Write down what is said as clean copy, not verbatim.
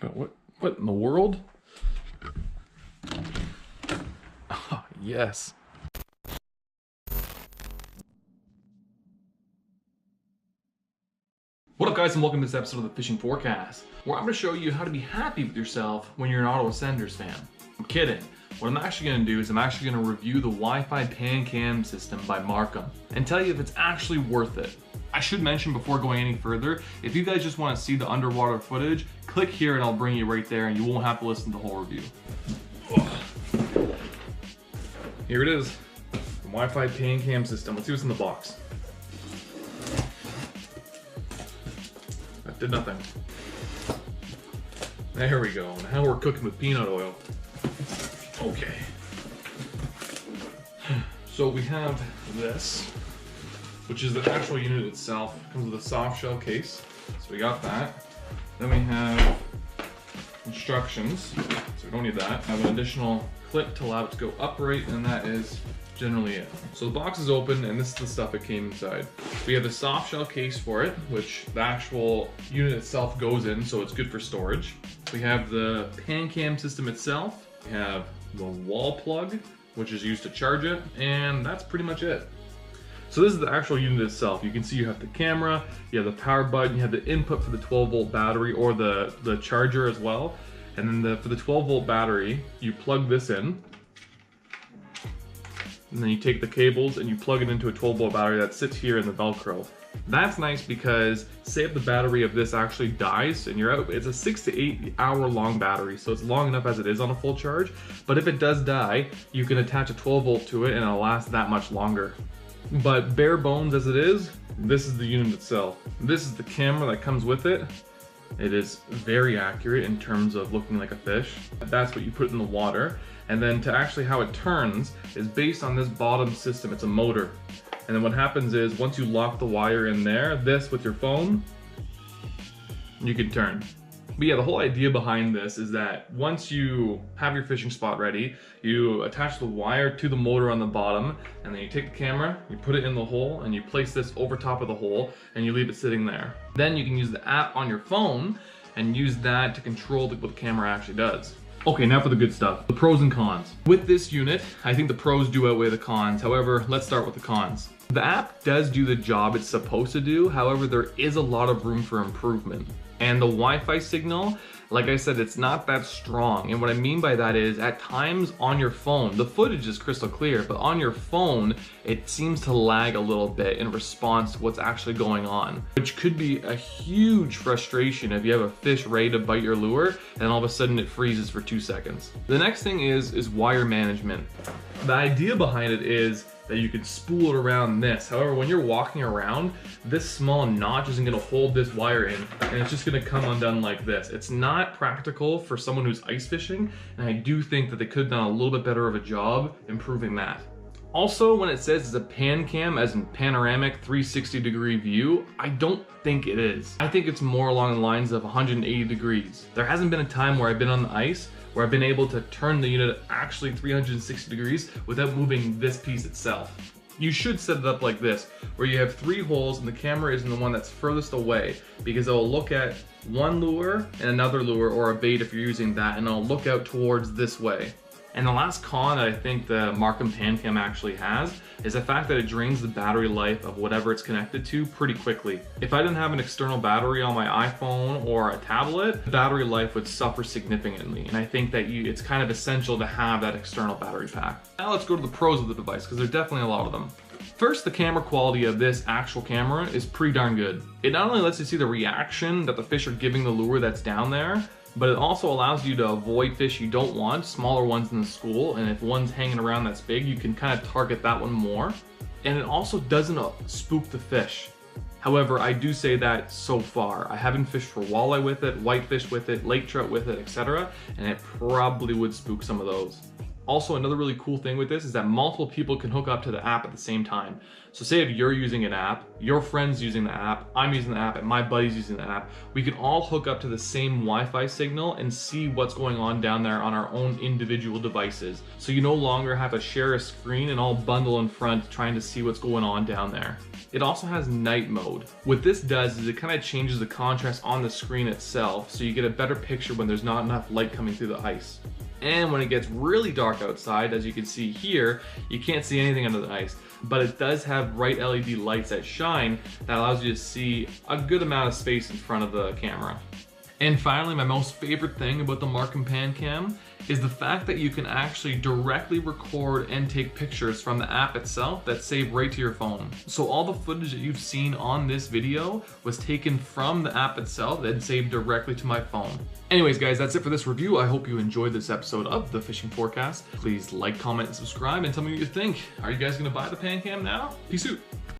What in the world? Oh, yes. What up guys, and welcome to this episode of the Fishing Forecast, where I'm going to show you how to be happy with yourself when you're an Ottawa Senators fan. I'm kidding. What I'm actually going to do is I'm actually going to review the Wi-Fi PANCAM system by Marcum and tell you if it's actually worth it. I should mention before going any further, if you guys just want to see the underwater footage, click here and I'll bring you right there and you won't have to listen to the whole review. Here it is, the Wi-Fi PANCAM system. Let's see what's in the box. That did nothing. There we go. Now we're cooking with peanut oil. Okay. So we have this, which is the actual unit itself. It comes with a soft shell case. So we got that. Then we have instructions. So we don't need that. I have an additional clip to allow it to go upright, and that is generally it. So the box is open, and this is the stuff that came inside. We have the soft shell case for it, which the actual unit itself goes in, so it's good for storage. We have the PANCAM system itself. We have the wall plug, which is used to charge it, and that's pretty much it. So this is the actual unit itself. You can see you have the camera, you have the power button, you have the input for the 12-volt battery or the charger as well. And then for the 12-volt battery, you plug this in, and then you take the cables and you plug it into a 12-volt battery that sits here in the Velcro. That's nice because say if the battery of this actually dies and you're out, it's a 6 to 8 hour long battery, so it's long enough as it is on a full charge. But if it does die, you can attach a 12-volt to it and it'll last that much longer. But bare bones as it is, this is the unit itself. This is the camera that comes with it. It is very accurate in terms of looking like a fish. That's what you put in the water. And then to actually how it turns is based on this bottom system. It's a motor. And then what happens is once you lock the wire in there, this with your phone, you can turn. But yeah, the whole idea behind this is that once you have your fishing spot ready, you attach the wire to the motor on the bottom, and then you take the camera, you put it in the hole, and you place this over top of the hole, and you leave it sitting there. Then you can use the app on your phone and use that to control what the camera actually does. Okay, now for the good stuff, the pros and cons. With this unit, I think the pros do outweigh the cons. However, let's start with the cons. The app does do the job it's supposed to do. However, there is a lot of room for improvement. And the Wi-Fi signal, like I said, it's not that strong. And what I mean by that is at times on your phone, the footage is crystal clear, but on your phone, it seems to lag a little bit in response to what's actually going on, which could be a huge frustration if you have a fish ready to bite your lure and all of a sudden it freezes for 2 seconds. The next thing is wire management. The idea behind it is that you can spool it around this. However, when you're walking around, this small notch isn't gonna hold this wire in, and it's just gonna come undone like this. It's not practical for someone who's ice fishing, and I do think that they could have done a little bit better of a job improving that. Also, when it says it's a PANCAM, as in panoramic 360-degree view, I don't think it is. I think it's more along the lines of 180 degrees. There hasn't been a time where I've been on the ice where I've been able to turn the unit actually 360 degrees without moving this piece itself. You should set it up like this, where you have 3 holes and the camera is in the one that's furthest away, because it will look at one lure and another lure, or a bait if you're using that, and it'll look out towards this way. And the last con that I think the Marcum PANCAM actually has is the fact that it drains the battery life of whatever it's connected to pretty quickly. If I didn't have an external battery on my iPhone or a tablet, the battery life would suffer significantly. And I think that it's kind of essential to have that external battery pack. Now let's go to the pros of the device, because there's definitely a lot of them. First, the camera quality of this actual camera is pretty darn good. It not only lets you see the reaction that the fish are giving the lure that's down there, but it also allows you to avoid fish you don't want, smaller ones in the school, and if one's hanging around that's big, you can kind of target that one more. And it also doesn't spook the fish. However, I do say that so far. I haven't fished for walleye with it, whitefish with it, lake trout with it, etc., and it probably would spook some of those. Also, another really cool thing with this is that multiple people can hook up to the app at the same time. So say if you're using an app, your friend's using the app, I'm using the app, and my buddy's using the app, we can all hook up to the same Wi-Fi signal and see what's going on down there on our own individual devices. So you no longer have to share a screen and all bundle in front trying to see what's going on down there. It also has night mode. What this does is it kind of changes the contrast on the screen itself, so you get a better picture when there's not enough light coming through the ice. And when it gets really dark outside, as you can see here, you can't see anything under the ice, but it does have bright LED lights that shine that allows you to see a good amount of space in front of the camera. And finally, my most favorite thing about the Marcum PanCam is the fact that you can actually directly record and take pictures from the app itself that save right to your phone. So all the footage that you've seen on this video was taken from the app itself and saved directly to my phone. Anyways guys, that's it for this review. I hope you enjoyed this episode of The Fishing Forecast. Please like, comment, and subscribe and tell me what you think. Are you guys gonna buy the PanCam now? Peace out.